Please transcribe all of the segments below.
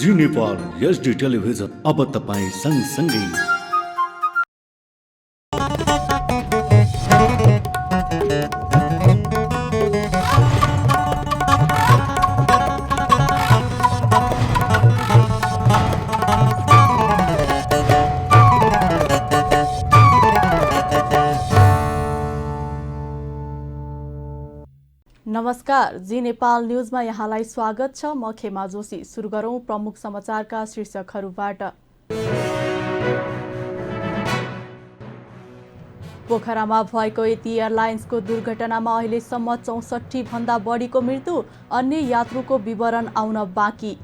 जी Nepal HD television अब तपाईँ सँगसँगै। नमस्कार, जी नेपाल न्यूजमा यहाँलाई स्वागत छ। म खेमा जोशी। सुरु गरौं प्रमुख समाचारका शीर्षकहरूबाट। पोखरामा भएको यति एयरलाइन्सको दुर्घटनामा अहिलेसम्म 64 भन्दा बढीको मृत्यु, अन्य यात्रुको विवरण आउन बाँकी।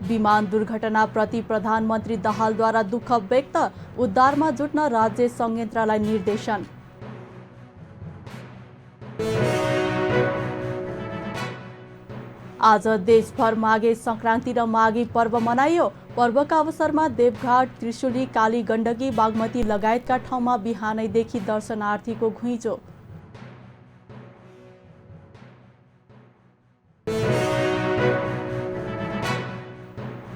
विमान दुर्घटनाप्रति प्रधानमन्त्री दाहालद्वारा दुःख व्यक्त, उद्धारमा जुट्न राज्य संयन्त्रलाई निर्देशन। आज देशभर माघे संक्रान्ति र माघी पर्व मनाइयो। पर्वका अवसरमा देवघाट, त्रिशुली, काली गण्डकी, बागमती लगायतका ठाउँमा बिहानैदेखि दर्शनार्थीको घुइँचो।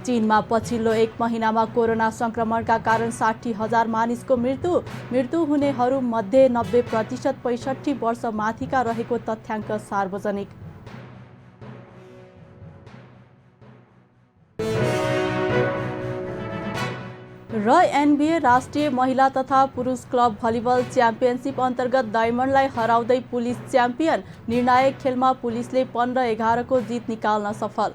चीनमा पछिल्लो 1 महिनामा कोरोना संक्रमणका कारण 60,000 मानिसको मृत्यु हुनेहरू मध्ये 90% 65 वर्ष माथिका रहेको तथ्याङ्क सार्वजनिक। र NBA राष्ट्रिय महिला तथा पुरुष क्लब भलिबल च्याम्पियनसिप अन्तर्गत डायमन्डलाई हराउँदै पुलिस च्याम्पियन। निर्णायक खेलमा पुलिसले 15-11 को जित निकाल्न सफल।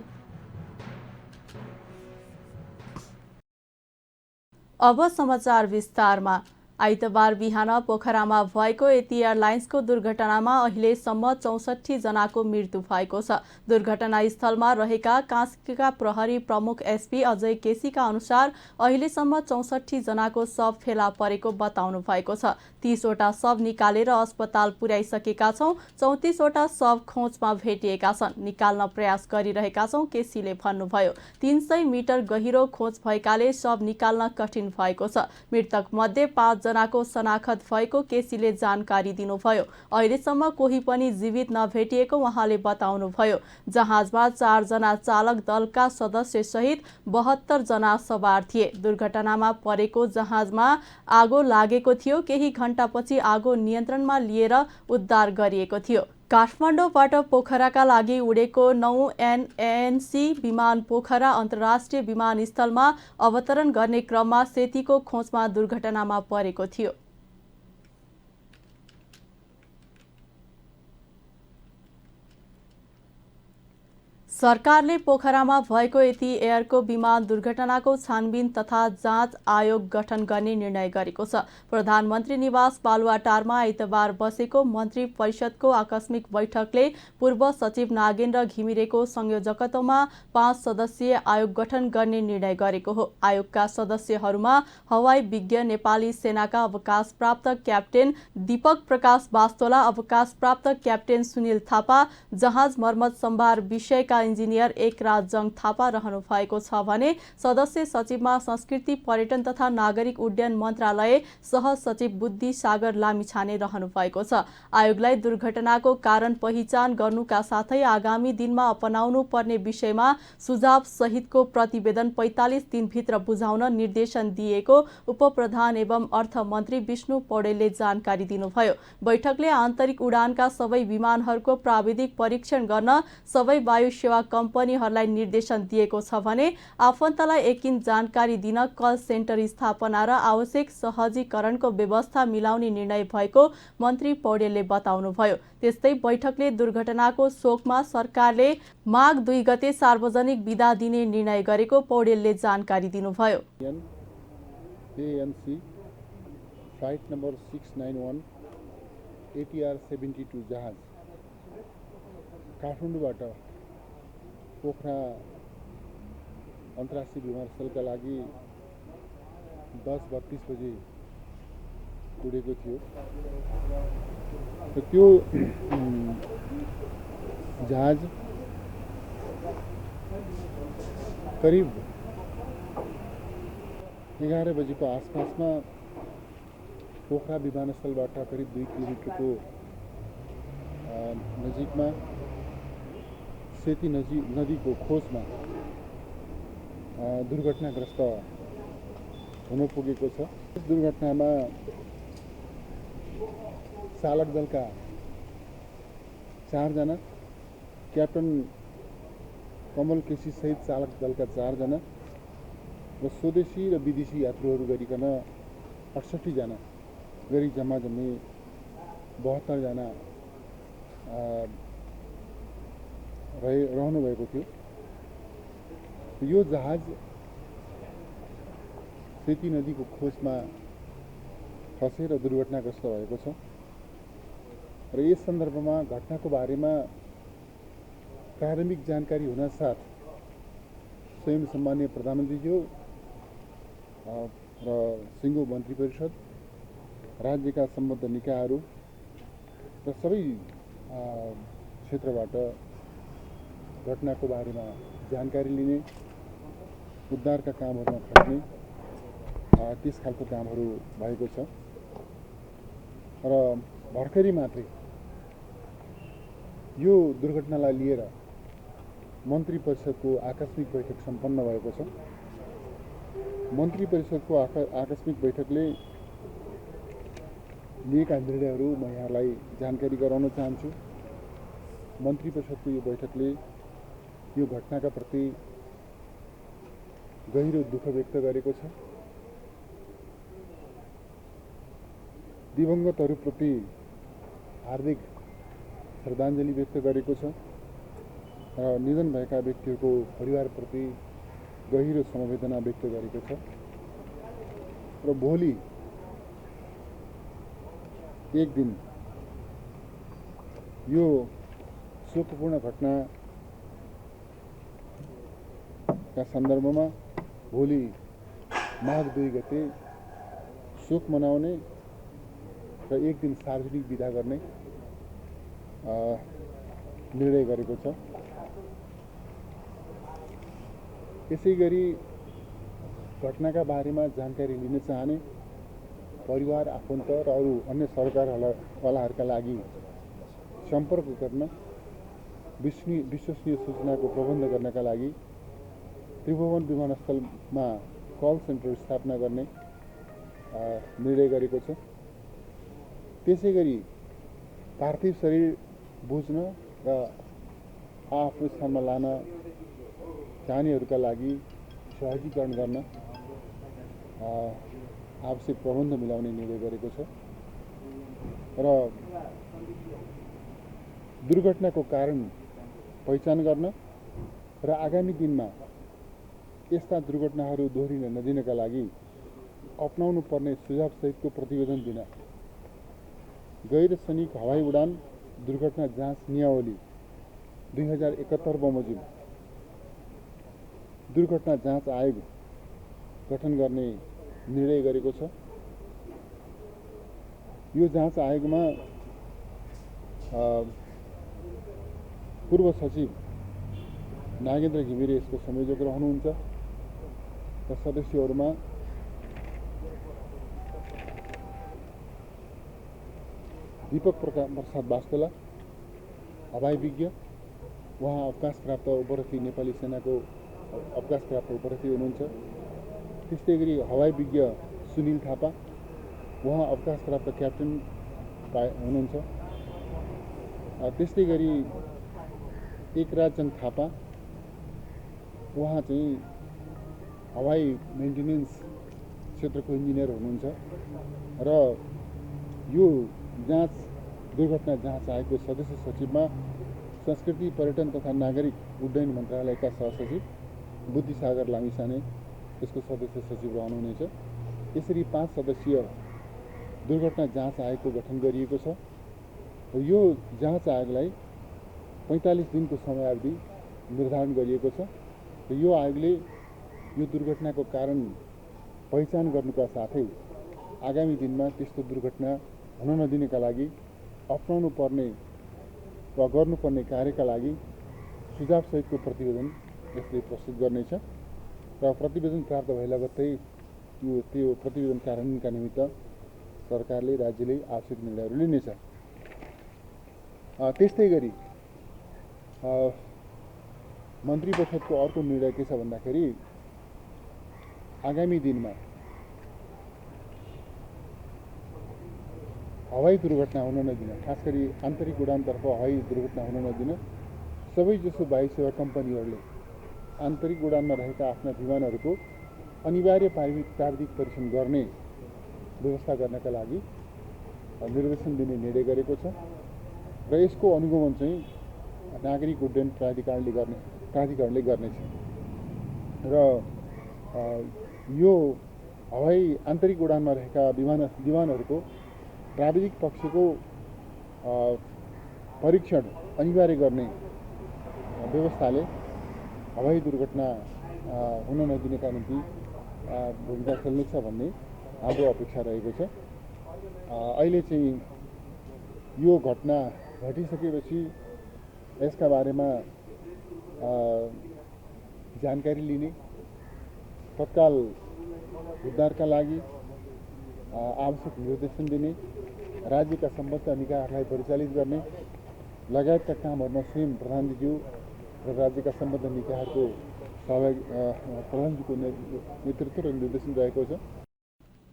अब समाचार विस्तारमा। आइतबार बिहान पोखरामा भएको यति एयरलाइन्सको दुर्घटनामा अहिलेसम्म 64 जनाको मृत्यु भएको छ। दुर्घटनास्थलमा रहेका कास्कीका प्रहरी प्रमुख एसपी अजय केसीका अनुसार अहिलेसम्म 64 जनाको शव फेला परेको बताउनु भएको छ। 30 वटा शव निकालेर अस्पताल पुर्याइसकेका छौं। 34 वटा शव खोजमा भेटिएका छन्। निकाल्न प्रयास गरिरहेका छौं, केसीले भन्नुभयो। 300 मिटर गहिरो खोज भएकाले शव निकाल्न कठिन भएको छ। मृतक मध्ये 5 जनाको शनाखत भएको केसीले जानकारी दिनुभयो। अहिलेसम्म कोही पनि जीवित नभेटिएको उहाँले बताउनुभयो। जहाजमा 4 जना चालक दलका सदस्य सहित 72 जना सवार थिए। दुर्घटनामा परेको जहाजमा आगो लागेको थियो। केही घण्टापछि आगो नियन्त्रणमा लिएर उद्धार गरिएको थियो। काठमाडौँबाट पोखराका लागि उडेको 9 ANC विमान पोखरा अन्तर्राष्ट्रिय विमानस्थलमा अवतरण गर्ने क्रममा सेतीको खोजमा दुर्घटनामा परेको थियो। सरकारले पोखरामा भएको यति एयरको विमान दुर्घटनाको छानबिन तथा जाँच आयोग गठन गर्ने निर्णय गरेको छ। प्रधानमन्त्री निवास बालुवाटारमा आइतबार बसेको मन्त्री परिषदको आकस्मिक बैठकले पूर्व सचिव नागेन्द्र घिमिरेको संयोजकत्वमा 5 सदस्यीय आयोग गठन गर्ने निर्णय गरेको हो। आयोगका सदस्यहरूमा हवाई विज्ञ, नेपाली सेनाका अवकाश प्राप्त क्याप्टेन दीपक प्रकाश वास्तोला, अवकाश प्राप्त क्याप्टेन सुनिल थापा, जहाज मर्मत सम्भार विषयका इन्जिनियर एकराज जङ थापा रहनु भएको छ भने सदस्य सचिवमा संस्कृति, पर्यटन तथा नागरिक उड्डयन मन्त्रालय सह सचिव बुद्धि सागर लामिछाने रहनु भएको छ। आयोगलाई दुर्घटनाको कारण पहिचान गर्नुका साथै आगामी दिनमा अपनाउनु पर्ने विषयमा सुझाव सहितको प्रतिवेदन 45 दिनभित्र बुझाउन निर्देशन दिएको उपप्रधान एवं अर्थमन्त्री विष्णु पौडेलले जानकारी दिनुभयो। बैठकले आन्तरिक उडानका सबै विमानहरूको प्राविधिक परीक्षण गर्न सबै वायु सेवा कम्पनीहरूलाई निर्देशन दिएको छ भने आफन्तलाई एकिन जानकारी दिन कल सेन्टर स्थापना र आवश्यक सहजीकरणको व्यवस्था मिलाउने निर्णय भएको मन्त्री पौडेलले बताउनुभयो। त्यस्तै बैठकले दुर्घटनाको शोकमा सरकारले माघ 2 गते सार्वजनिक बिदा दिने निर्णय गरेको पौडेलले जानकारी दिनुभयो। ANC फ्लाइट नम्बर 691 ATR-72 जहाज काठमाडौँबाट पोखरा अन्तर्राष्ट्रिय विमानस्थलका लागि 10:32 बजे उडेको थियो। त्यो जहाज करिब 11 बजेको आसपासमा पोखरा विमानस्थलबाट करिब 2 किलोमिटरको नजिकमा सेती नदीको खोजमा दुर्घटनाग्रस्त हुन पुगेको छ। यस दुर्घटनामा चालक दलका 4 जना, क्याप्टन कमल केसी सहित चालक दलका 4 जना र स्वदेशी र विदेशी यात्रुहरू गरिकन 68 जना गरी जम्मा 72 जना रहनु भएको थियो। यो जहाज सेती नदीको खोजमा फसेर दुर्घटनाग्रस्त भएको छ र यस सन्दर्भमा घटनाको बारेमा प्रारम्भिक जानकारी हुनसाथ स्वयं सम्माननीय प्रधानमन्त्रीज्यू र सिङ्गो मन्त्री परिषद, राज्यका सम्बद्ध निकायहरू र सबै क्षेत्रबाट घटनाको बारेमा जानकारी लिने, उद्धारका कामहरूमा खट्ने त्यस खालको कामहरू भएको छ र भर्खरै मात्रै यो दुर्घटनालाई लिएर मन्त्री परिषदको आकस्मिक बैठक सम्पन्न भएको छ। मन्त्री परिषदको आकस्मिक बैठकले लिएका निर्णयहरू म यहाँलाई जानकारी गराउन चाहन्छु। मन्त्री परिषदको यो बैठकले यो घटनाका प्रति गहिरो दुःख व्यक्त गरेको छ। दिवंगतहरूप्रति हार्दिक श्रद्धाञ्जली व्यक्त गरेको छ र निधन भएका व्यक्तिहरूको परिवारप्रति गहिरो समवेदना व्यक्त गरेको छ र भोलि एक दिन यो शोकपूर्ण घटनाका सन्दर्भमा भोलि माघ 2 गते शोक मनाउने र एक दिन सार्वजनिक विदा गर्ने निर्णय गरेको छ। यसैगरी घटनाका बारेमा जानकारी लिन चाहने परिवार, आफन्त र अरू अन्य सरकारवालाहरूका लागि सम्पर्क गर्न, विश्वसनीय सूचनाको प्रबन्ध गर्नका लागि त्रिभुवन विमानस्थलमा कल सेन्टर स्थापना गर्ने निर्णय गरेको छ। त्यसैगरी पार्थिव शरीर बुझ्न र आफ्नो स्थानमा लान चाहनेहरूका लागि सहजीकरण गर्न आवश्यक प्रबन्ध मिलाउने निर्णय गरेको छ र दुर्घटनाको कारण पहिचान गर्न र आगामी दिनमा यस्ता दुर्घटनाहरू दोहोरिन नदिनका लागि अपनाउनु पर्ने सुझावसहितको प्रतिवेदन दिन गैर सैनिक हवाई उडान दुर्घटना जाँच नियावली 2071 बमोजिम दुर्घटना जाँच आयोग गठन गर्ने निर्णय गरेको छ। यो जाँच आयोगमा पूर्व सचिव नागेन्द्र घिमिरे यसको संयोजक रहनुहुन्छ र सदस्यहरूमा दीपक प्रसाद वास्तोला, हवाई विज्ञ, उहाँ अवकाश प्राप्त उपरथी नेपाली सेनाको अवकाश प्राप्त उपरथी हुनुहुन्छ। त्यस्तै गरी हवाई विज्ञ सुनिल थापा, उहाँ अवकाश प्राप्त क्याप्टन हुनुहुन्छ। त्यस्तै गरी एकराजन थापा, उहाँ चाहिँ हवाई मेन्टेनेन्स क्षेत्रको इन्जिनियर हुनुहुन्छ र यो दुर्घटना जाँच आयोगको सदस्य सचिवमा संस्कृति, पर्यटन तथा नागरिक उड्डयन मन्त्रालयका सहसचिव बुद्धिसागर लामिछाने यसको सदस्य सचिव रहनुहुनेछ। यसरी 5 सदस्यीय दुर्घटना जाँच आयोगको गठन गरिएको छ र यो जाँच आयोगलाई 45 दिनको समयावधि निर्धारण गरिएको छ र यो आयोगले यो दुर्घटनाको कारण पहिचान गर्नुका साथै आगामी दिनमा त्यस्तो दुर्घटना हुन नदिनका लागि अपनाउनु पर्ने वा गर्नुपर्ने कार्यका लागि सुझावसहितको प्रतिवेदन यसले प्रस्तुत गर्नेछ र प्रतिवेदन प्राप्त भए लगत्तै त्यो प्रतिवेदन कार्यान्वयनका निमित्त सरकारले, राज्यले आवश्यक निर्णयहरू लिनेछ। त्यस्तै गरी मन्त्री परिषदको अर्को निर्णय के छ भन्दाखेरि आगामी दिनमा हवाई दुर्घटना हुन नदिन, खास गरी आन्तरिक उडानतर्फ हवाई दुर्घटना हुन नदिन सबैजसो वायु सेवा कम्पनीहरूले आन्तरिक उडानमा रहेका आफ्ना विमानहरूको अनिवार्य प्राविधिक परीक्षण गर्ने व्यवस्था गर्नका लागि निर्देशन दिने निर्णय गरेको छ र यसको अनुगमन चाहिँ नागरिक उड्डयन प्राधिकरणले गर्नेछ र यो हवाई आन्तरिक उडानमा रहेका विमानहरूको प्राविधिक पक्षको परीक्षण अनिवार्य गर्ने व्यवस्थाले हवाई दुर्घटना हुन नदिनेका निम्ति भूमिका खेल्नेछ भन्ने हाम्रो अपेक्षा रहेको छ। अहिले चाहिँ यो घटना घटिसकेपछि यसका बारेमा जानकारी लिने, तत्काल उद्धारका लागि आवश्यक निर्देशन दिने, राज्यका सम्बद्ध निकायहरूलाई परिचालित गर्ने लगायतका कामहरूमा स्वयं प्रधानज्यू र राज्यका सम्बद्ध निकायहरूको प्रधानज्यूको नेतृत्व र निर्देशन रहेको छ।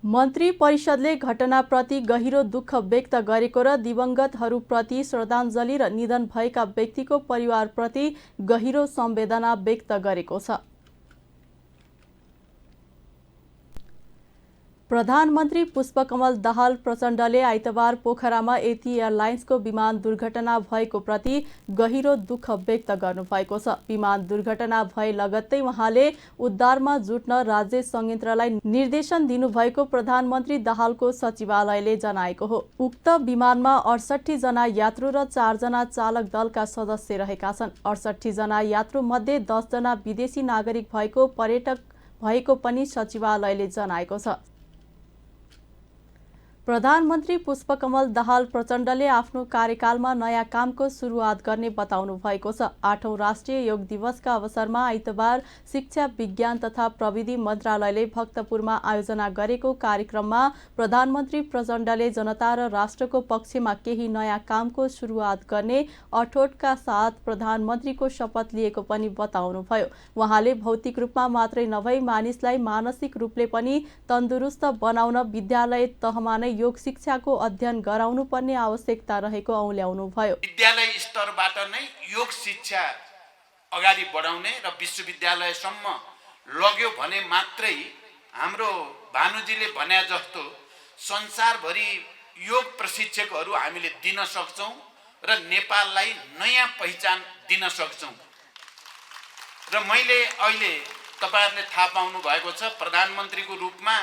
मन्त्री परिषदले घटनाप्रति गहिरो दुःख व्यक्त गरेको र दिवंगतहरूप्रति श्रद्धाञ्जली र निधन भएका व्यक्तिको परिवारप्रति गहिरो संवेदना व्यक्त गरेको छ। प्रधानमन्त्री पुष्पकमल दाहाल प्रचण्डले आइतबार पोखरामा एथी एयरलाइन्सको विमान दुर्घटना भएको प्रति गहिरो दुःख व्यक्त गर्नुभएको छ। विमान दुर्घटना भए लगत्तै उहाँले उद्धारमा जुट्न राज्य संयन्त्रलाई निर्देशन दिनुभएको प्रधानमन्त्री दाहालको सचिवालयले जनाएको हो। उक्त विमानमा 68 जना यात्रु र 4 जना चालक दलका सदस्य रहेका छन्। 68 जना यात्रु मध्ये 10 जना विदेशी नागरिक भएको पर्यटक भएको पनि सचिवालयले जनाएको छ। प्रधानमन्त्री पुष्पकमल दाहाल प्रचण्डले आफ्नो कार्यकालमा नयाँ कामको सुरुवात गर्ने बताउनु भएको छ। 8औं राष्ट्रिय योग दिवसका अवसरमा आइतबार शिक्षा, विज्ञान तथा प्रविधि मन्त्रालयले भक्तपुरमा आयोजना गरेको कार्यक्रममा प्रधानमन्त्री प्रचण्डले जनता र राष्ट्रको पक्षमा केही नयाँ कामको सुरुवात गर्ने अठोटका साथ प्रधानमन्त्रीको शपथ लिएको पनि बताउनुभयो। उहाँले भौतिक रूपमा मात्रै नभई मानिसलाई मानसिक रूपले पनि तन्दुरुस्त बनाउन विद्यालय तहमा नै योग शिक्षाको अध्ययन गराउनु पर्ने आवश्यकता रहेको औल्याउनुभयो। विद्यालय स्तरबाट नै योग शिक्षा अगाडि बढाउने र विश्वविद्यालयसम्म लग्यो भने मात्रै हाम्रो भानुजीले भने जस्तो संसारभरि योग प्रशिक्षकहरू हामीले दिन सक्छौं र नेपाललाई नयाँ पहिचान दिन सक्छौं। र मैले अहिले तपाईहरुले थाहा पाउनु भएको छ, प्रधानमन्त्रीको रूपमा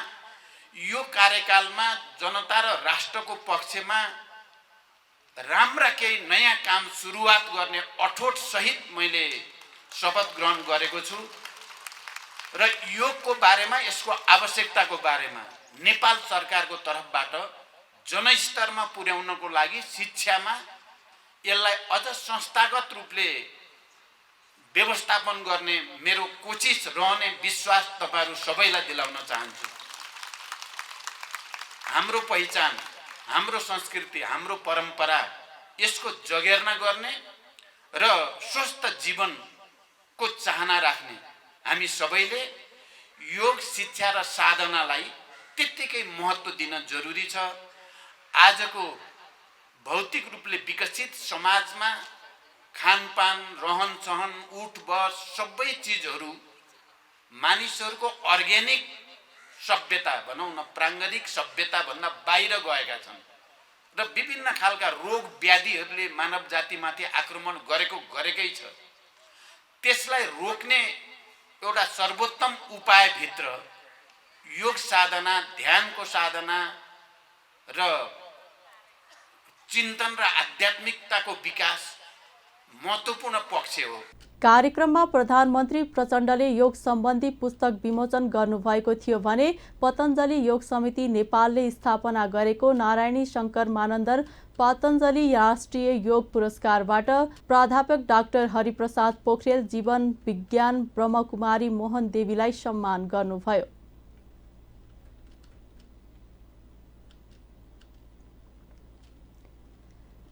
यो कार्यकालमा जनता र राष्ट्रको पक्षमा राम्रा केही नयाँ काम सुरुवात गर्ने अठोट सहित मैले शपथ ग्रहण गरेको छु र योगको बारेमा, यसको आवश्यकताको बारेमा नेपाल सरकारको तर्फबाट जनस्तरमा पुर्याउनको लागि शिक्षामा यसलाई अझ संस्थागत रूपले व्यवस्थापन गर्ने मेरो कोशिश रहने विश्वास तपाईहरु सबैलाई दिलाउन चाहन्छु। हाम्रो पहिचान, हाम्रो संस्कृति, हाम्रो परम्परा, यसको जगेर्ना गर्ने र स्वस्थ जीवनको चाहना राख्ने हामी सबैले योग शिक्षा र साधनालाई त्यत्तिकै महत्त्व दिन जरुरी छ। आजको भौतिक रूपले विकसित समाजमा खानपान, रहनसहन, उठबस सबै चीजहरू मानिसहरूको अर्ग्यानिक सभ्यता भनौं न, प्राङ्गणिक सभ्यता भन्दा बाहिर गएका छन् र विभिन्न खालका रोग व्याधिहरूले मानव जातिमाथि आक्रमण गरेकै छ। त्यसलाई रोक्ने एउटा सर्वोत्तम उपाय भित्र योग साधना, ध्यानको साधना र चिन्तन र आध्यात्मिकताको विकास महत्त्वपूर्ण पक्ष हो। कार्यक्रममा प्रधानमन्त्री प्रचण्डले योग सम्बन्धी पुस्तक विमोचन गर्नुभएको थियो भने पतञ्जलि योग समिति नेपालले स्थापना गरेको नारायणी शङ्कर मानन्दर पतञ्जलि राष्ट्रिय योग पुरस्कारबाट प्राध्यापक डाक्टर हरिप्रसाद पोखरेल जीवन विज्ञान ब्रह्मकुमारी मोहन देवीलाई सम्मान गर्नुभयो।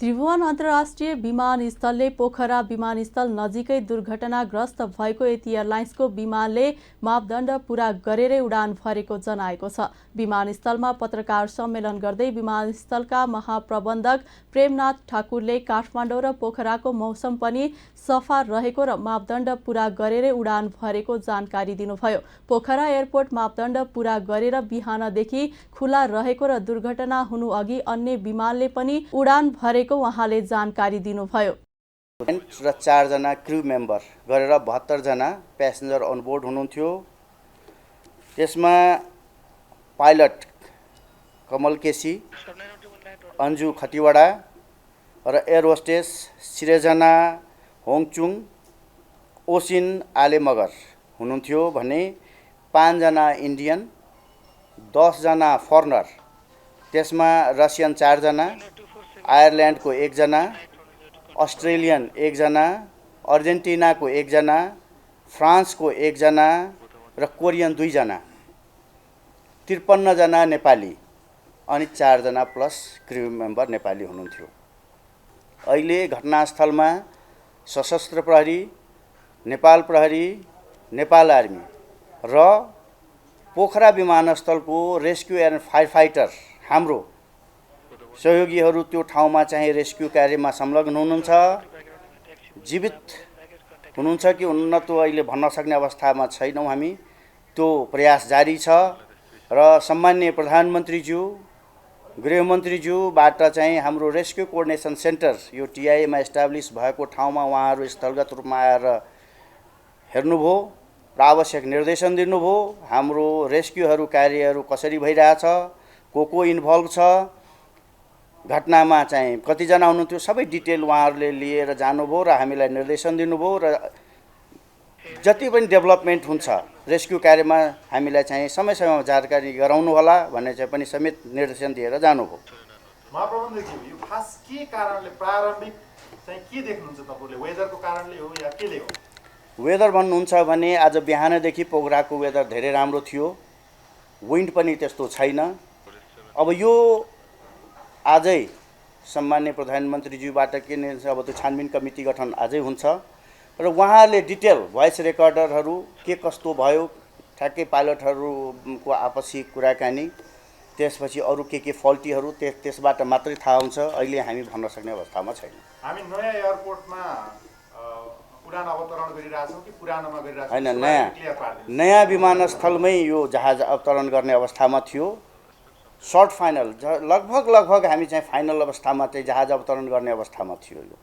त्रिभुवन अन्तर्राष्ट्रिय विमानस्थलले पोखरा विमानस्थल नजिकै दुर्घटनाग्रस्त भएको यति एयरलाइन्सको विमानले मापदण्ड पूरा गरेरै उडान भरेको जनाएको छ। विमानस्थलमा पत्रकार सम्मेलन गर्दै विमानस्थलका महाप्रबन्धक प्रेमनाथ ठाकुरले काठमाडौँ र पोखराको मौसम पनि सफा रहेको र मापदण्ड पूरा गरेरै उडान भरेको जानकारी दिनुभयो। पोखरा एयरपोर्ट मापदण्ड पूरा गरेर बिहानदेखि खुला रहेको र दुर्घटना हुनु अघि अन्य विमानले पनि उडान भरेको उहाँले जानकारी दिनुभयो। र 4 जना क्रू मेम्बर गरेर 72 जना प्यासेन्जर अनबोर्ड हुनुहुन्थ्यो। त्यसमा पाइलट कमल केसी, अन्जु खतिवडा र एयर होस्टेस सृजना होङचुङ, ओसिन आलेमगर हुनुहुन्थ्यो भने 5 जना इन्डियन, 10 जना फरेनर, त्यसमा रसियन 4 जना, आयरल्यान्डको 1 जना, अस्ट्रेलियन 1 जना, अर्जेन्टिनाको 1 जना, फ्रान्सको 1 जना र कोरियन 2 जना, 53 जना नेपाली अनि 4 जना प्लस क्रू मेम्बर नेपाली हुनुहुन्थ्यो। अहिले घटनास्थलमा सशस्त्र प्रहरी, नेपाल प्रहरी, नेपाल आर्मी र पोखरा विमानस्थलको रेस्क्यु एन्ड फायर फाइटर हाम्रो सहयोगीहरू त्यो ठाउँमा चाहिँ रेस्क्यु कार्यमा संलग्न हुनुहुन्छ। जीवित हुनुहुन्छ कि हुन्न त्यो अहिले भन्न सक्ने अवस्थामा छैनौँ हामी। त्यो प्रयास जारी छ र सम्माननीय प्रधानमन्त्रीज्यू, गृहमन्त्रीज्यूबाट चाहिँ हाम्रो रेस्क्यु कोअर्डिनेसन सेन्टर यो टिआईमा इस्टाब्लिस भएको ठाउँमा उहाँहरू स्थलगत रूपमा आएर हेर्नुभयो र आवश्यक निर्देशन दिनुभयो। हाम्रो रेस्क्युहरू कार्यहरू कसरी भइरहेछ, को इन्भल्भ छ, घटनामा चाहिँ कतिजना हुनुहुन्थ्यो, सबै डिटेल उहाँहरूले लिएर जानुभयो र हामीलाई निर्देशन दिनुभयो र जति पनि डेभलपमेन्ट हुन्छ रेस्क्यु कार्यमा हामीलाई चाहिँ समय समयमा जानकारी गराउनु होला भन्ने चाहिँ पनि समेत निर्देशन दिएर जानुभयो। महाप्रबन्धकज्यू, यो खास के कारणले प्रारम्भिक चाहिँ के देख्नुहुन्छ तपाईले? वेदरको कारणले हो या केले हो? वेदर भन्नुहुन्छ भने आज बिहानदेखि पोखराको वेदर धेरै राम्रो थियो, विन्ड पनि त्यस्तो छैन। अब यो आजै सम्माननीय प्रधानमन्त्रीज्यूबाट के निर्देश, अब त्यो छानबिन कमिटी गठन आजै हुन्छ र उहाँहरूले डिटेल भोइस रेकर्डरहरू के कस्तो भयो, ठ्याक्कै पाइलटहरूको आपसी कुराकानी, त्यसपछि अरू के फल्टीहरू त्यसबाट मात्रै थाहा हुन्छ। अहिले हामी भन्न सक्ने अवस्थामा छैन। हामी नयाँ एयरपोर्टमा उडान अवतरण गरिरहेछौँ कि पुरानोमा गरिरहेछौँ? हैन, नयाँ विमानस्थलमै यो जहाज अवतरण गर्ने अवस्थामा थियो। सर्ट फाइनल लगभग हामी चाहिँ फाइनल अवस्थामा चाहिँ जहाज अवतरण गर्ने अवस्थामा थियो यो।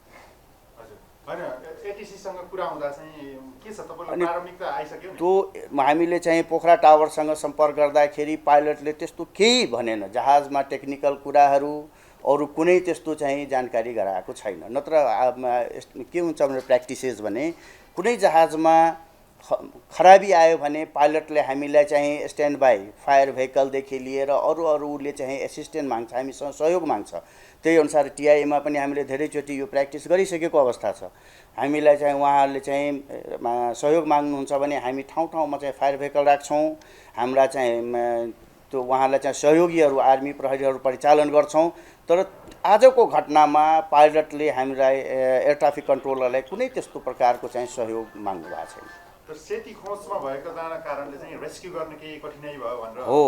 हैन, एटीसीसँग कुरा हुँदा चाहिँ के छ तपाईलाई प्रारम्भिक त आइसक्यो नि? त्यो हामीले चाहिँ पोखरा टावरसँग सम्पर्क गर्दाखेरि पाइलटले त्यस्तो केही भनेन। जहाजमा टेक्निकल कुराहरू अरू कुनै त्यस्तो चाहिँ जानकारी गराएको छैन। नत्र के हुन्छ भने प्र्याक्टिसेस भने कुनै जहाजमा खराबी आयो भने पाइलटले हामीलाई चाहिँ स्ट्यान्ड बाई फायर भेहिकलदेखि लिएर अरूले चाहिँ एसिस्टेन्ट माग्छ, हामीसँग सहयोग माग्छ। त्यही अनुसार टिआईमा पनि हामीले धेरैचोटि यो प्र्याक्टिस गरिसकेको अवस्था छ। हामीलाई चाहिँ उहाँहरूले चाहिँ सहयोग माग्नुहुन्छ भने हामी ठाउँ-ठाउँमा चाहिँ फायर भेहिकल राख्छौँ। हाम्रा चाहिँ त्यो उहाँलाई चाहिँ सहयोगीहरू आर्मी प्रहरीहरू परिचालन गर्छौँ। तर आजको घटनामा पाइलटले हामीलाई एयर ट्राफिक कन्ट्रोलरलाई कुनै त्यस्तो प्रकारको चाहिँ सहयोग माग्नु भएको छैन। तर सेती खोजमा भएको कारणले चाहिँ रेस्क्यु गर्न केही कठिनाइ भयो भनेर हो।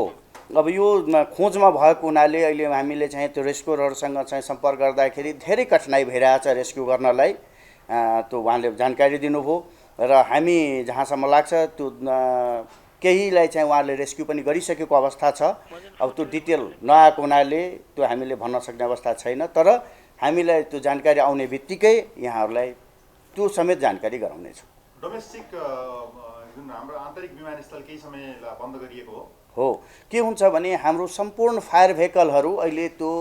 अब यो खोजमा भएको हुनाले अहिले हामीले चाहिँ त्यो रेस्क्युरहरूसँग चाहिँ सम्पर्क गर्दाखेरि धेरै कठिनाइ भइरहेछ रेस्क्यु गर्नलाई। त्यो उहाँले जानकारी दिनुभयो र हामी जहाँसम्म लाग्छ त्यो केहीलाई चाहिँ उहाँले रेस्क्यु पनि गरिसकेको अवस्था छ। अब त्यो डिटेल नआएको हुनाले त्यो हामीले भन्न सक्ने अवस्था छैन। तर हामीलाई त्यो जानकारी आउने बित्तिकै यहाँहरूलाई त्यो समेत जानकारी गराउनेछौँ। डोमेस्टिक जुन हाम्रो आन्तरिक विमानस्थल केही समय बन्द गरिएको हो। के हुन्छ भने हाम्रो सम्पूर्ण फायर भेहिकलहरू अहिले त्यो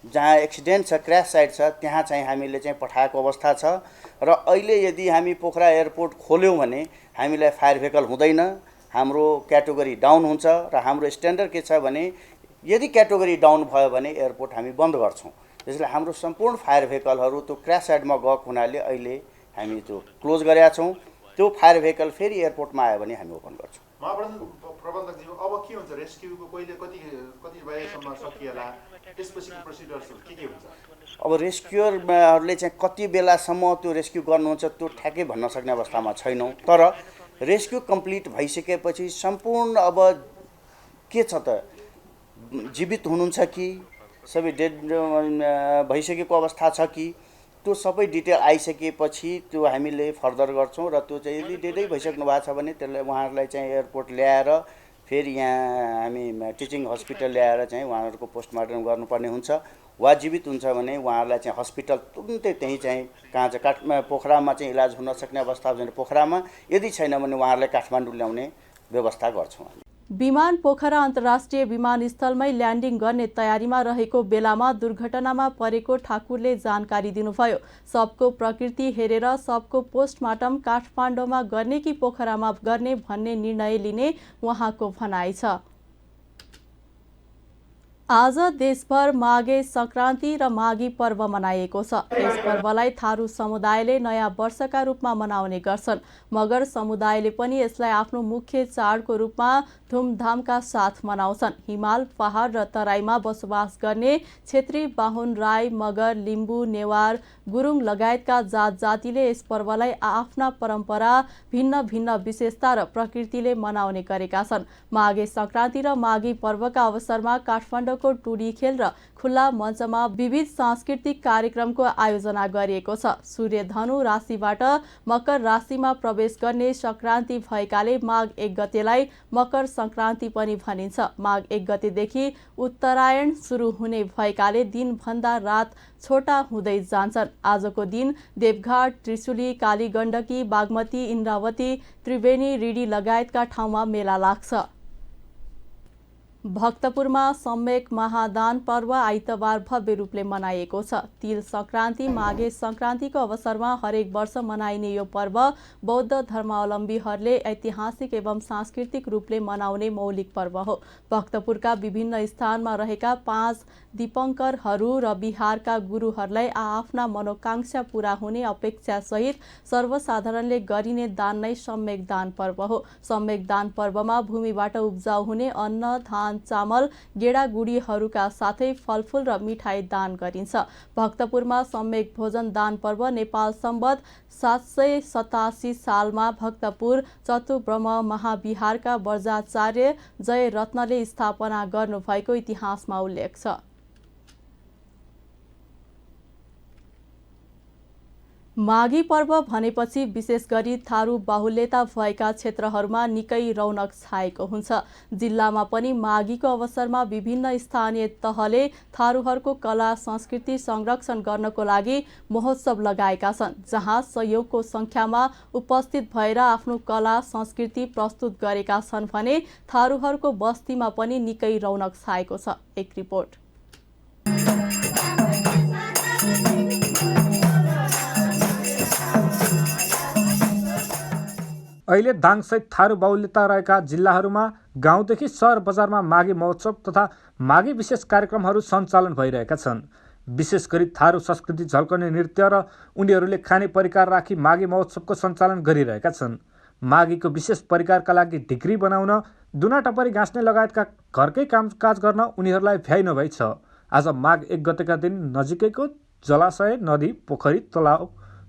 जहाँ एक्सिडेन्ट छ, क्र्यास साइट छ, त्यहाँ चाहिँ हामीले चाहिँ पठाएको अवस्था छ। र अहिले यदि हामी पोखरा एयरपोर्ट खोल्यौँ भने हामीलाई फायर भेहिकल हुँदैन, हाम्रो क्याटेगोरी डाउन हुन्छ। र हाम्रो स्ट्यान्डर्ड के छ भने यदि क्याटेगोरी डाउन भयो भने एयरपोर्ट हामी बन्द गर्छौँ। त्यसैले हाम्रो सम्पूर्ण फायर भेहिकलहरू त्यो क्र्यास साइडमा गएको हुनाले अहिले हामी त्यो क्लोज गरेका छौँ। त्यो फायर भेहिकल फेरि एयरपोर्टमा आयो भने हामी ओपन गर्छौँ। प्रबन्धकज्यू अब के हुन्छ रेस्क्युको कति बजेसम्म सकिएला त्यसपछिको प्रोसिडर्सहरू के हुन्छ अब रेस्क्युअरहरूले चाहिँ कति बेलासम्म त्यो रेस्क्यु गर्नुहुन्छ त्यो ठ्याक्कै भन्न सक्ने अवस्थामा छैनौँ। तर रेस्क्यु कम्प्लिट भइसकेपछि सम्पूर्ण अब के छ त जीवित हुनुहुन्छ कि सबै डेड भइसकेको अवस्था छ कि त्यो सबै डिटेल आइसकेपछि त्यो हामीले फर्दर गर्छौँ र त्यो चाहिँ यदि डेडै भइसक्नु भएको छ भने त्यसलाई उहाँहरूलाई चाहिँ एयरपोर्ट ल्याएर फेरि यहाँ हामी टिचिङ हस्पिटल ल्याएर चाहिँ उहाँहरूको पोस्टमार्टम गर्नुपर्ने हुन्छ। वा जीवित हुन्छ भने उहाँहरूलाई चाहिँ हस्पिटल तुरुन्तै त्यहीँ चाहिँ कहाँ चाहिँ पोखरामा चाहिँ इलाज हुन सक्ने अवस्था छ भने पोखरामा, यदि छैन भने उहाँहरूलाई काठमाडौँ ल्याउने व्यवस्था गर्छौँ। विमान पोखरा अन्तर्राष्ट्रिय विमानस्थलमै ल्यान्डिङ गर्ने तयारीमा रहेको बेलामा दुर्घटनामा परेको ठाकुरले जानकारी दिनुभयो। सबको प्रकृति हेरेर सबको पोस्टमार्टम काठमाडौँमा गर्ने कि पोखरामा गर्ने भन्ने निर्णय लिने उहाँको भनाइ छ। आज देशभर माघे संक्रान्ति र माघी पर्व मनाइएको छ। यस पर्वलाई थारू समुदायले नयाँ वर्षका रूपमा मनाउने गर्छन्। मगर समुदायले पनि यसलाई आफ्नो मुख्य चाडको रूपमा धुमधामका साथ मनाउँछन्। हिमाल, पहाड र तराईमा बसोबास गर्ने क्षेत्री, बाहुन, राई, मगर, लिम्बू, नेवार, गुरुङ लगायतका जात जातिले यस पर्वलाई आफ्ना परम्परा, भिन्न भिन्न विशेषता र प्रकृतिले मनाउने गरेका छन्। माघे संक्रान्ति र माघी पर्वका अवसरमा काठमाडौँको टुडी खेल र खुल्ला मञ्चमा विविध सांस्कृतिक कार्यक्रमको आयोजना गरिएको छ। सूर्य धनु राशिबाट मकर राशिमा प्रवेश गर्ने संक्रान्ति भएकाले माघ 1 गतेलाई मकर संक्रान्ति पनि भनिन्छ। माघ 1 गतेदेखि उत्तरायण सुरु हुने भएकाले दिनभन्दा रात छोटा हुँदै जान्छन्। आजको दिन देवघाट, त्रिशुली, कालीगण्डकी, बागमती, इन्द्रावती, त्रिवेणी, रिडी लगायतका ठाउँमा मेला लाग्छ। भक्तपुरमा सम्यक महादान पर्व आइतबार भव्य रूपले मनाइएको छ। तिल संक्रान्ति, माघे संक्रान्तिको अवसरमा हरेक वर्ष मनाइने यो पर्व बौद्ध धर्मावलम्बीहरूले ऐतिहासिक एवं सांस्कृतिक रूपले मनाउने मौलिक पर्व हो। भक्तपुरका विभिन्न स्थानमा रहेका 5 दीपङ्करहरू र बिहारका गुरुहरूलाई आफ्ना मनोकांक्षा पूरा हुने अपेक्षा सहित सर्वसाधारणले गरिने दान नै सम्यक दान पर्व हो। सम्यक दान पर्वमा भूमिबाट उब्जाउ हुने अन्न, धान, चामल, गेडागुडीहरूका साथै फलफूल र मिठाई दान गरिन्छ। भक्तपुरमा सम्यक भोजन दान पर्व नेपाल सम्वत 787 सालमा भक्तपुर चतुब्रह्म महाविहारका वर्जाचार्य जय रत्नले स्थापना गर्नुभएको इतिहासमा उल्लेख छ। माघी पर्व भनेपछि विशेष गरी थारू बाहुल्यता भएका क्षेत्रहरूमा निकै रौनक छाएको हुन्छ। जिल्लामा पनि माघीको अवसरमा विभिन्न स्थानीय तहले थारूहरूको कला संस्कृति संरक्षण गर्नको लागि महोत्सव लगाएका छन्, जहाँ सयौंको संख्यामा उपस्थित भएर आफ्नो कला संस्कृति प्रस्तुत गरेका छन् भने थारूहरूको बस्तीमा पनि निकै रौनक छाएको छ। एक रिपोर्ट। अहिले दाङसहित थारू बाहुल्यता रहेका जिल्लाहरूमा गाउँदेखि सहर बजारमा माघी महोत्सव तथा माघी विशेष कार्यक्रमहरू सञ्चालन भइरहेका छन्। विशेष गरी थारू संस्कृति झल्कने नृत्य र उनीहरूले खाने परिकार राखी माघी महोत्सवको सञ्चालन गरिरहेका छन्। माघीको विशेष परिकारका लागि ढिक्री बनाउन, दुना टपरी गाँस्ने लगायतका घरकै कामकाज गर्न उनीहरूलाई भ्याइ नभई छ। आज माघ 1 गतेका दिन नजिकैको जलाशय, नदी, पोखरी, तलाउ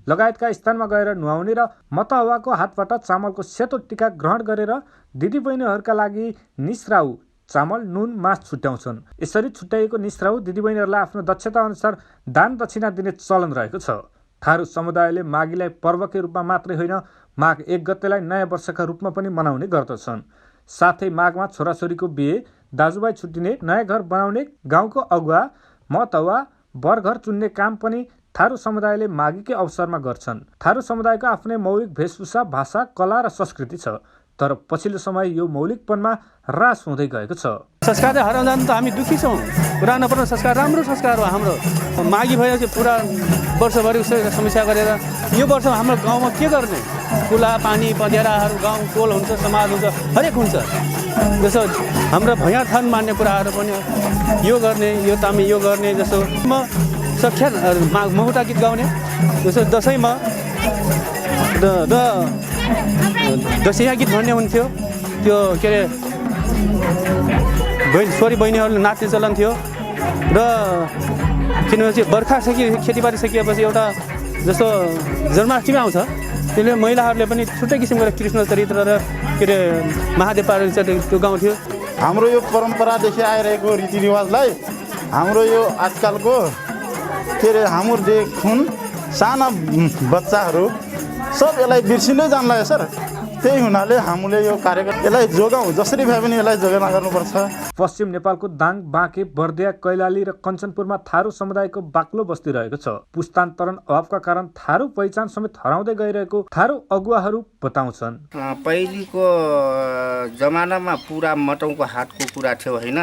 लगायतका स्थानमा गएर नुहाउने र मतहवाको हातबाट चामलको सेतो टिका ग्रहण गरेर दिदीबहिनीहरूका लागि निस्राउ चामल, नुन, मास छुट्याउँछन्। यसरी छुट्याइएको निस्राउ दिदीबहिनीहरूलाई आफ्नो दक्षता अनुसार दान दक्षिणा दिने चलन रहेको छ। थारू समुदायले माघीलाई पर्वकै रूपमा मात्रै होइन, माघ 1 गतेलाई नयाँ वर्षका रूपमा पनि मनाउने गर्दछन्। साथै माघमा छोराछोरीको बिहे, दाजुभाइ छुट्टिने, नयाँ घर बनाउने, गाउँको अगुवा, मतहवा, बरघर चुन्ने काम पनि थारू समुदायले माघीकै अवसरमा गर्छन्। थारू समुदायको आफ्नै मौलिक वेशभूषा, भाषा, कला र संस्कृति छ, तर पछिल्लो समय यो मौलिकपनमा ह्रास हुँदै गएको छ। संस्कार चाहिँ हराउन जानु त हामी दुःखी छौँ। पुरा नपर्ने संस्कार राम्रो संस्कार हो हाम्रो। माघी भएपछि पुरा वर्षभरि समस्या गरेर यो वर्ष हाम्रो गाउँमा के गर्ने? खुला पानी, पँध्याराहरू, गाउँ टोल हुन्छ, समाज हुन्छ, हरेक हुन्छ। जस्तो हाम्रो भैया थान मान्ने कुराहरू पनि यो गर्ने, यो तामी यो गर्ने। जस्तो म सख्या महुटा गीत गाउने, जस्तो दसैँमा दसैँ गीत भन्ने हुन्थ्यो। त्यो के अरे छोरी बहिनीहरूले नाच्ने चलन थियो र किनभने बर्खा खेतीपाती सकिएपछि एउटा जस्तो जन्माष्टमी आउँछ त्यसले महिलाहरूले पनि छुट्टै किसिमको कृष्ण चरित्र र के अरे महादेव पार्वती चरित्र त्यो गाउँथ्यो। हाम्रो यो परम्परादेखि आइरहेको रीतिरिवाजलाई हाम्रो यो आजकलको के अरे हाम्रो देखुन साना बच्चाहरू सब यसलाई बिर्सिँदै जान्ला सर। त्यही हुनाले हामीले यो कार्यक्रम यसलाई जोगाउँ, जसरी भए पनि यसलाई जोगाउन गर्नुपर्छ। पश्चिम नेपालको दाङ, बाँके, बर्दिया, कैलाली र कञ्चनपुरमा थारू समुदायको बाक्लो बस्ती रहेको छ। पुस्तान्तरण अभावका कारण थारू पहिचान समेत हराउँदै गइरहेको थारू अगुवाहरू बताउँछन्। पहिलेको जमानामा पुरा मटौको हातको कुरा थियो होइन।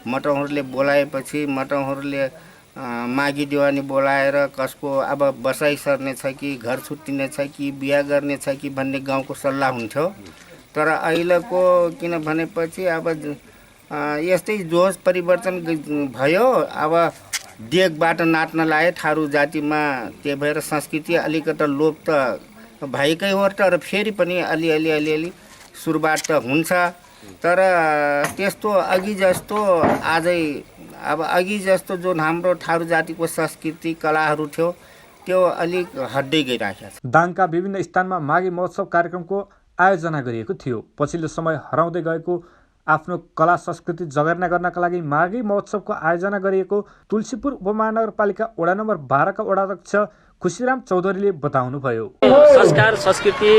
मटौहरूले बोलाएपछि मटौहरूले मागी देवानी बोलाएर कसको अब बसाइ सर्ने छ कि घर छुट्टिने छ कि बिहा गर्ने छ कि भन्ने गाउँको सल्लाह हुन्थ्यो। तर अहिलेको किन भनेपछि अब यस्तै जोस परिवर्तन भयो। अब देगबाट नाच्न लाए थारू जातिमा, त्यही भएर संस्कृति अलिकति लोप त भएकै हो। तर फेरि पनि अलिअलि सुरुवात त हुन्छ। तर त्यस्तो अघि जस्तो जस्तो जुन हाम्रो थारू जातिको संस्कृति कलाहरू थियो त्यो अलिक हट्दै गइरहेको छ। दाङका विभिन्न स्थानमा माघे महोत्सव कार्यक्रमको आयोजना गरिएको थियो। पछिल्लो समय हराउँदै गएको आफ्नो कला संस्कृति जगेर्ना गर्नका लागि माघे महोत्सवको आयोजना गरिएको तुलसीपुर उपमहानगरपालिका वडा नम्बर 12 का वडाध्यक्ष खुसीराम चौधरीले बताउनुभयो। संस्कार संस्कृति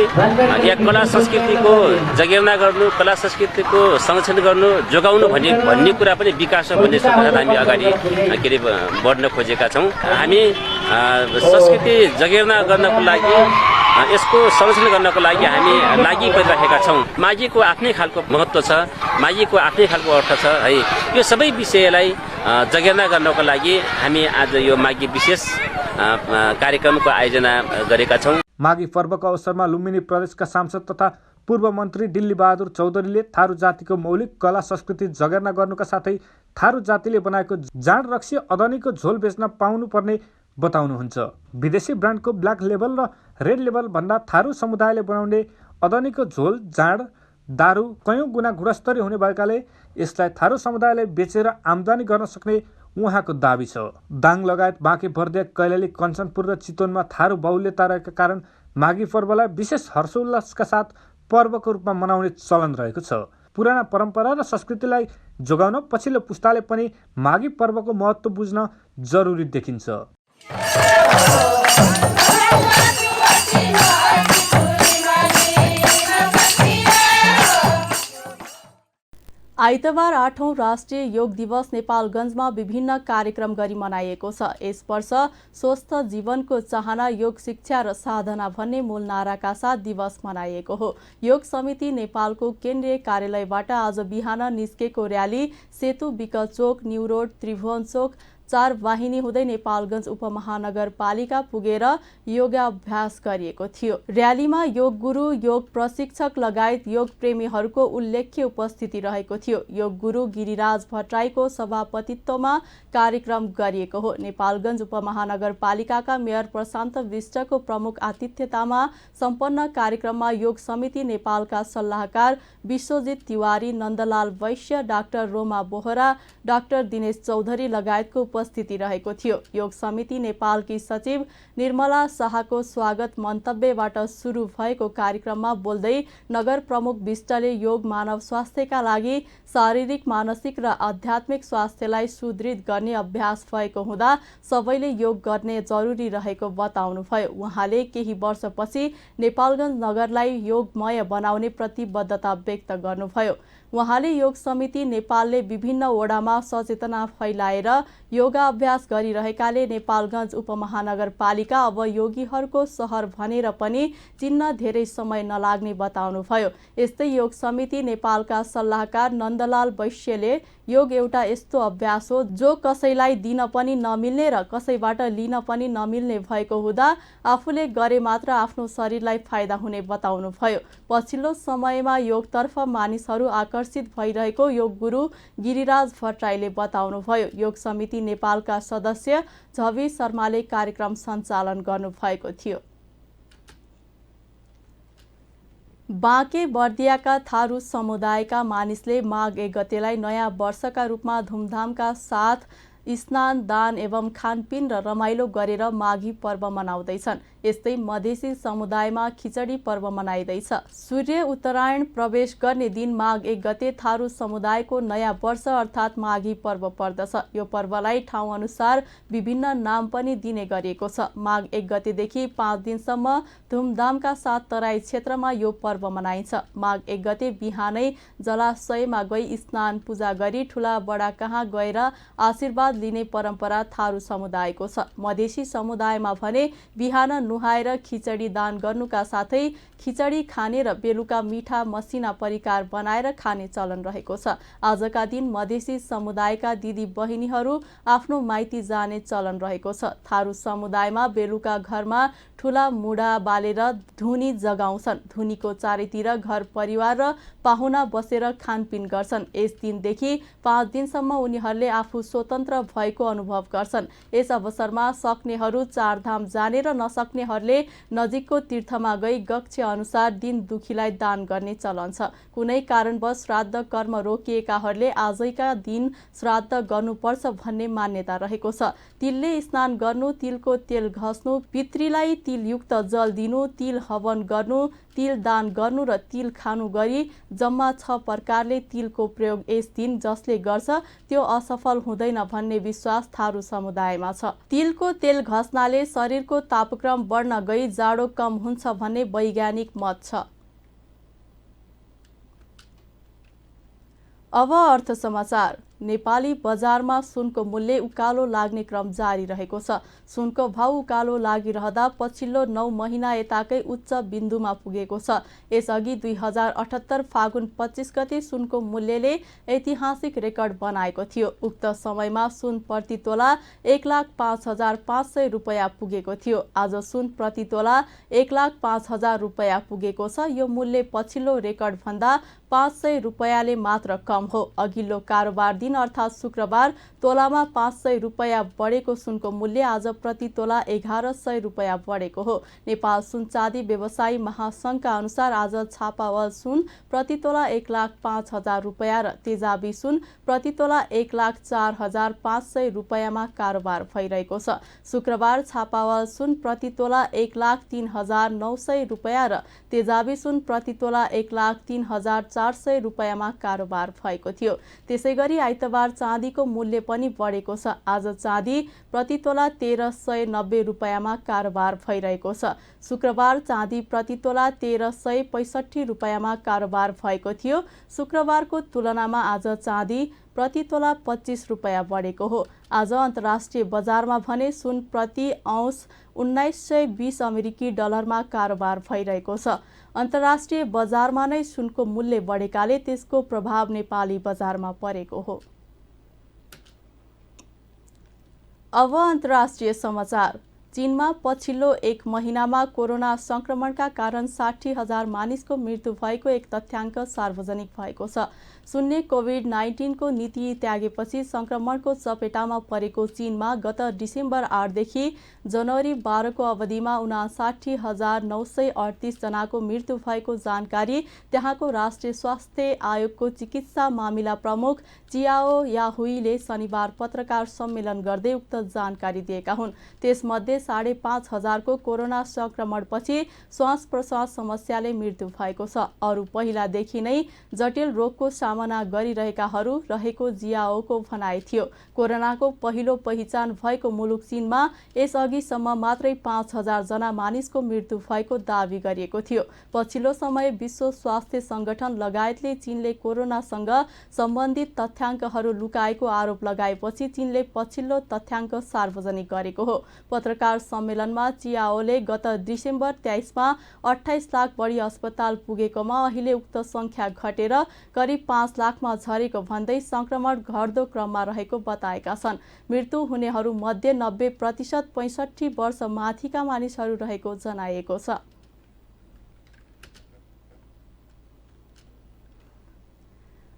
या कला संस्कृतिको जगेर्ना गर्नु, कला संस्कृतिको संरक्षण गर्नु, जोगाउनु भन्ने कुरा पनि विकास हो भन्ने सोचेर हामी अगाडि के अरे बढ्न खोजेका छौँ। हामी संस्कृति जगेर्ना गर्नको लागि, यसको संरक्षण गर्नको लागि हामी लागि परिरहेका छौँ। माघीको आफ्नै खालको महत्त्व छ, माघीको आफ्नै खालको अर्थ छ है। यो सबै विषयलाई जगेर्ना गर्नको लागि हामी आज यो माघी विशेष कार्यक्रमको आयोजना गरेका छौँ। माघी पर्वको अवसरमा लुम्बिनी प्रदेशका सांसद तथा पूर्व मन्त्री दिल्ली बहादुर चौधरीले थारू जातिको मौलिक कला संस्कृति जगेर्ना गर्नुका साथै थारू जातिले बनाएको जाँड रक्सी अदनीको झोल बेच्न पाउनुपर्ने बताउनुहुन्छ। विदेशी ब्रान्डको ब्ल्याक लेबल र रेड लेबल भन्दा थारू समुदायले बनाउने अदनीको झोल, जाँड, दारू कयौं गुणा गुणस्तरीय हुने भएकाले यसलाई थारू समुदायले बेचेर आम्दानी गर्न सक्ने उहाँको दाबी छ। दाङ लगायत बाँके, बर्दिया, कैलाली, कञ्चनपुर र चितवनमा थारू बाहुल्यता रहेका कारण माघी पर्वलाई विशेष हर्षोल्लासका साथ पर्वको रूपमा मनाउने चलन रहेको छ। पुराना परम्परा र संस्कृतिलाई जोगाउन पछिल्लो पुस्ताले पनि माघी पर्वको महत्त्व बुझ्न जरुरी देखिन्छ। आइतबार 8औं राष्ट्रिय योग दिवस नेपालगञ्जमा विभिन्न कार्यक्रम गरी मनाइएको छ। यस वर्ष स्वस्थ जीवनको चाहना, योग शिक्षा र साधना भन्ने मूल नाराका साथ दिवस मनाइएको हो। योग समिति नेपालको केन्द्रीय कार्यालयबाट आज बिहान निस्केको र्याली सेतु विकल चोक, न्यू रोड, त्रिभुवन चोक, 4 वाहिनी हुँदै नेपालगञ्ज उपमहानगरपालिका पुगेर योगाभ्यास गरिएको थियो। र्यालीमा योग गुरु, योग प्रशिक्षक लगायत योग प्रेमीहरूको उल्लेख्य उपस्थिति रहेको थियो। योग गुरु गिरिराज भट्टराईको सभापतित्वमा कार्यक्रम गरिएको हो। नेपालगञ्ज उपमहानगरपालिकाका मेयर प्रशान्त विष्टको प्रमुख आतिथ्यतामा सम्पन्न कार्यक्रममा योग समिति नेपालका सल्लाहकार विश्वजित तिवारी, नन्दलाल वैश्य, डाक्टर रोमा बोहरा, डाक्टर दिनेश चौधरी लगायतको उपस्थिति रहेको थियो। योग समिति नेपालकी सचिव निर्मला शाहको स्वागत मन्तव्यबाट सुरु भएको कार्यक्रममा बोल्दै नगर प्रमुख विष्टले योग मानव स्वास्थ्यका लागि शारीरिक, मानसिक र आध्यात्मिक स्वास्थ्यलाई सुदृढ गर्ने अभ्यास भएको हुँदा सबैले योग गर्ने जरुरी रहेको बताउनुभयो। उहाँले केही वर्षपछि नेपालगञ्ज नगरलाई योगमय बनाउने प्रतिबद्धता व्यक्त गर्नुभयो। उहाँले योग समिति नेपालले विभिन्न वडामा सचेतना फैलाएर योगा अभ्यास गरिरहेकाले नेपालगञ्ज उपमहानगरपालिका अब योगीहरूको सहर भनेर पनि चिन्न धेरै समय नलाग्ने बताउनुभयो। यस्तै योग समिति नेपालका सल्लाहकार नन्दलाल वैश्यले योग एउटा यस्तो अभ्यास हो जो कसैलाई दिन पनि नमिल्ने र कसैबाट लिन पनि नमिल्ने भएको हुँदा आफूले गरे मात्र आफ्नो शरीरलाई फाइदा हुने बताउनुभयो। पछिल्लो समयमा योगतर्फ मानिसहरू आकर्षित भइरहेको योग गुरु गिरिराज भट्टराईले बताउनुभयो। योग समिति नेपालका सदस्य झवी शर्माले कार्यक्रम सञ्चालन गर्नुभएको थियो। बाँके बर्दियाका थारू समुदायका मानिसले माघ 1 गतेलाई नयाँ वर्षका रूपमा धुमधामका साथ स्नान, दान एवं खानपिन र रमाइलो गरेर माघी पर्व मनाउँदैछन्। यस्तै मधेसी समुदायमा खिचडी पर्व मनाइँदैछ। सूर्य उत्तरायण प्रवेश गर्ने दिन माघ 1 गते थारू समुदायको नयाँ वर्ष अर्थात् माघी पर्व पर्दछ। यो पर्वलाई ठाउँ अनुसार विभिन्न नाम पनि दिने गरिएको छ। माघ 1 गतेदेखि 5 दिनसम्म धुमधामका साथ तराई क्षेत्रमा यो पर्व मनाइन्छ। माघ 1 गते बिहानै जलाशयमा गई स्नान पूजा गरी ठुला बडा कहाँ गएर आशीर्वाद लिने परम्परा थारू समुदायको छ। मधेसी समुदायमा भने बिहान नुहाएर खिचडी दान गर्नुका साथै खिचडी खाने र बेलुका मिठा मसिना परिकार बनाएर खाने चलन रहेको छ। आजका दिन मधेसी समुदायका दिदी बहिनीहरू आफ्नो माइती जाने चलन रहेको छ। थारू समुदायमा बेलुका घरमा ठुला मुढा बालेर धुनी जगाउँछन्। धुनीको चारैतिर घर परिवार र पाहुना बसेर खानपिन गर्छन्। यस दिनदेखि 5 दिनसम्म उनीहरूले आफू स्वतन्त्र भएको अनुभव गर्छन्। यस अवसरमा सक्नेहरू चारधाम जाने र नसक्नेहरूले नजिकको तीर्थमा गई गक्ष्य अनुसार दिन दुखीलाई दान गर्ने चलन छ। कुनै कारणवश श्राद्ध कर्म रोकिएकाहरूले आजैका दिन श्राद्ध गर्नुपर्छ भन्ने मान्यता रहेको छ। तिलले स्नान गर्नु, तिलको तेल घस्नु, पितृलाई तिलयुक्त जल दिनु, तिल हवन गर्नु, तिल दान गर्नु र तिल खानु गरी जम्मा 6 प्रकारले तिलको प्रयोग यस दिन जसले गर्छ त्यो असफल हुँदैन भन्ने विश्वास थारू समुदायमा छ। तिलको तेल घस्नाले शरीरको तापक्रम बढ्न गई जाडो कम हुन्छ भन्ने वैज्ञानिक मत छ। अब अर्थ समाचार। नेपाली बजारमा सुनको मूल्य उकालो लाग्ने क्रम जारी रहेको छ। सुनको भाउ उकालो लागिरहँदा पछिल्लो 9 महिना यताकै उच्च बिन्दुमा पुगेको छ। यसअघि 2078 फागुन 25 गते सुनको मूल्यले ऐतिहासिक रेकर्ड बनाएको थियो। उक्त समयमा सुन प्रति तोला 1,05,500 रुपैयाँ पुगेको थियो। आज सुन प्रति तोला 1,05,000 रुपैयाँ पुगेको छ। यो मूल्य पछिल्लो रेकर्ड भन्दा 500 रुपैयाँले मात्र कम हो। अघिल्लो कारोबार दिन अर्थात् शुक्रबार तोलामा 500 रुपैयाँ बढेको सुनको मूल्य आज प्रति तोला 1100 रुपैयाँ बढेको हो। नेपाल सुन चाँदी व्यवसायी महासंघका अनुसार आज छापावल सुन प्रति तोला 1,05,000 रुपैयाँ र तेजाबी सुन प्रति तोला 1,04,500 रुपैयाँमा कारोबार भइरहेको छ। शुक्रबार छापावल सुन प्रति तोला 1,03,900 रुपैयाँ र तेजाबी सुन प्रति तोला 1,03,400 रुपैयाँमा कारोबार भएको थियो। त्यसैगरी आइतबार चाँदीको मूल्य पनि बढेको छ। आज चाँदी प्रति तोला 1,390 रुपैयाँमा कारोबार भइरहेको छ। शुक्रबार चाँदी प्रति तोला 1,365 रुपैयाँमा कारोबार भएको थियो। शुक्रबारको तुलनामा आज चाँदी प्रति तोला 25 रुपैयाँ बढेको हो। आज अन्तर्राष्ट्रिय बजारमा भने सुन प्रति औंस 1920 अमेरिकी डलरमा कारोबार भइरहेको छ। अन्तर्राष्ट्रिय बजारमा नै सुनको मूल्य बढेकाले त्यसको प्रभाव नेपाली बजारमा परेको हो। अब अन्तर्राष्ट्रिय समाचार। चीनमा पछिल्लो 1 महिनामा कोरोना संक्रमणका कारण 60,000 मानिसको मृत्यु भएको एक तथ्याङ्क सार्वजनिक भएको छ। शून्य कोभिड-19 को नीति त्यागेपछि संक्रमणको चपेटामा परेको चीनमा गत डिसेम्बर 8 देखि जनवरी 12 को अवधिमा 59,938 जनाको मृत्यु भएको जानकारी त्यहाँको राष्ट्रिय स्वास्थ्य आयोगको चिकित्सा मामिला प्रमुख चियाओ याहुईले शनिबार पत्रकार सम्मेलन गर्दै उक्त जानकारी दिएका हुन्। त्यसमध्ये 5,500 को कोरोना संक्रमणपछि श्वास प्रश्वास समस्याले मृत्यु भएको छ। अरू पहिलादेखि नै जटिल रोगको सामना गरिरहेकाहरू रहेको जियाओको भनाइ थियो। कोरोनाको पहिलो पहिचान भएको मुलुक चीनमा यसअघिसम्म मात्रै 5,000 जना मानिसको मृत्यु भएको दावी गरिएको थियो। पछिल्लो समय विश्व स्वास्थ्य संगठन लगायतले चीनले कोरोनासँग सम्बन्धित तथ्याङ्कहरू लुकाएको आरोप लगाएपछि चीनले पछिल्लो तथ्याङ्क सार्वजनिक गरेको हो। पत्रकार सम्मेलनमा चियाओले गत डिसेम्बर 23 मा 28 लाख बढी अस्पताल पुगेकोमा अहिले उक्त संख्या घटेर करिब 5 लाखमा झरेको भन्दै संक्रमण घट्दो क्रममा रहेको बताएका छन्। मृत्यु हुनेहरू मध्ये 90% 65 वर्ष माथिका मानिसहरू रहेको जनाइएको छ।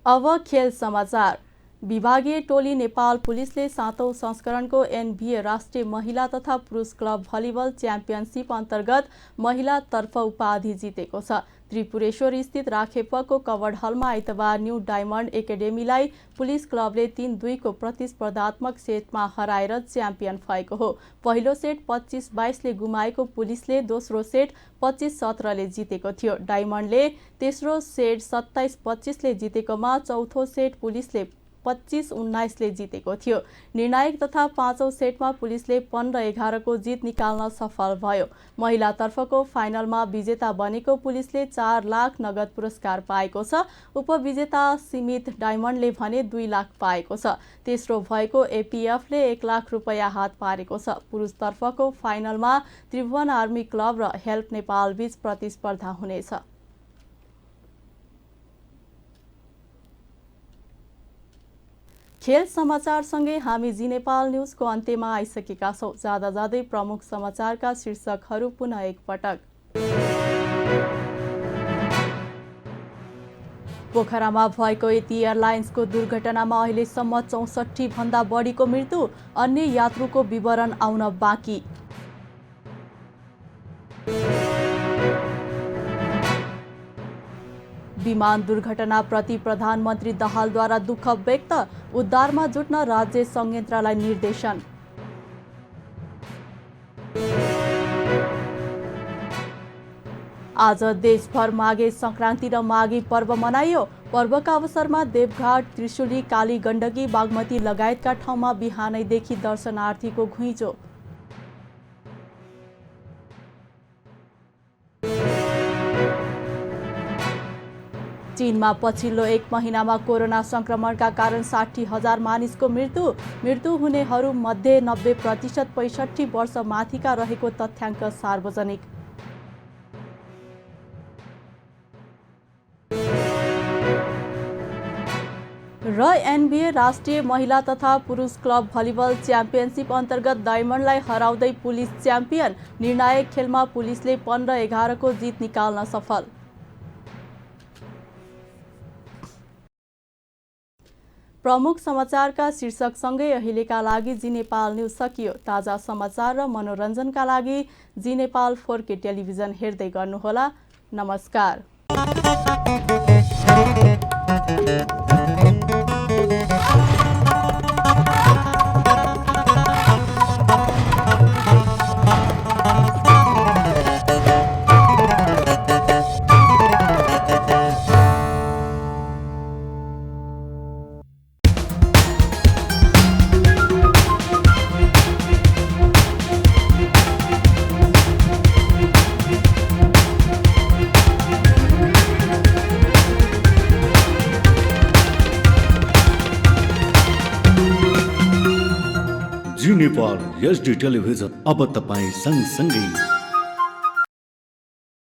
अब खेल समाचार। विभागीय टोली नेपाल पुलिसले 7औं संस्करणको NBA राष्ट्रिय महिला तथा पुरुष क्लब भलिबल च्याम्पियनसिप अन्तर्गत महिलातर्फ उपाधि जितेको छ। त्रिपुरेश्वर स्थित राखेपको कवर्ड हलमा आइतबार न्यू डायमन्ड एकाडेमीलाई पुलिस क्लबले 3-2 को प्रतिस्पर्धात्मक सेटमा हराएर च्याम्पियन भएको हो। पहिलो सेट 25-22 ले गुमाएको पुलिसले दोस्रो सेट 25-17 ले जितेको थियो। डायमन्डले तेस्रो सेट 27-25 ले जितेकोमा चौथो सेट पुलिसले 25-19 ले जितेको थियो। निर्णायक तथा पाँचौं सेटमा पुलिसले 15-11 को जित निकाल्न सफल भयो। महिलातर्फको फाइनलमा विजेता बनेको पुलिसले 4 लाख नगद पुरस्कार पाएको छ। उपविजेता सीमित डायमन्डले भने 2 लाख पाएको छ। तेस्रो भएको एपीएफले 1 लाख रुपैयाँ हात पारेको छ। पुरुषतर्फको फाइनलमा त्रिभुवन आर्मी क्लब र हेल्प नेपाल बीच प्रतिस्पर्धा हुनेछ। खेल समाचारसँगै हामी जी नेपाल न्युजको अन्त्यमा आइसकेका छौं। जाँदा जाँदै प्रमुख समाचारका शीर्षकहरू पुनः एकपटक। पोखरामा भएको यति एयरलाइन्सको दुर्घटनामा अहिलेसम्म 64 भन्दा बढीको मृत्यु, अन्य यात्रुको विवरण आउन बाँकी। विमान दुर्घटनाप्रति प्रधानमन्त्री दाहालद्वारा दुःख व्यक्त, उद्धारमा जुट्न राज्य संयन्त्रलाई निर्देशन। आज देशभर माघे संक्रान्ति र माघी पर्व मनाइयो। पर्वका अवसरमा देवघाट, त्रिशुली, काली गण्डकी, बागमती लगायतका ठाउँमा बिहानैदेखि दर्शनार्थीको घुइँचो। चीनमा पछिल्लो 1 महिनामा कोरोना संक्रमणका कारण 60,000 मानिसको मृत्यु हुनेहरू मध्ये 90% 65 वर्ष माथिका रहेको तथ्याङ्क सार्वजनिक। र एनबीए राष्ट्रिय महिला तथा पुरुष क्लब भलिबल च्याम्पियनसिप अन्तर्गत डायमन्डलाई हराउँदै पुलिस च्याम्पियन। निर्णायक खेलमा पुलिसले 15-11 को जित निकाल्न सफल। प्रमुख समाचारका शीर्षकसँगै अहिलेका लागि जी नेपाल न्युज सकियो। ताजा समाचार र मनोरञ्जनका लागि जी नेपाल 4K टेलिभिजन हेर्दै गर्नुहोला। नमस्कार। जी नेपाल एचडी टेलिभिजन अब तपाईँ सँगसँगै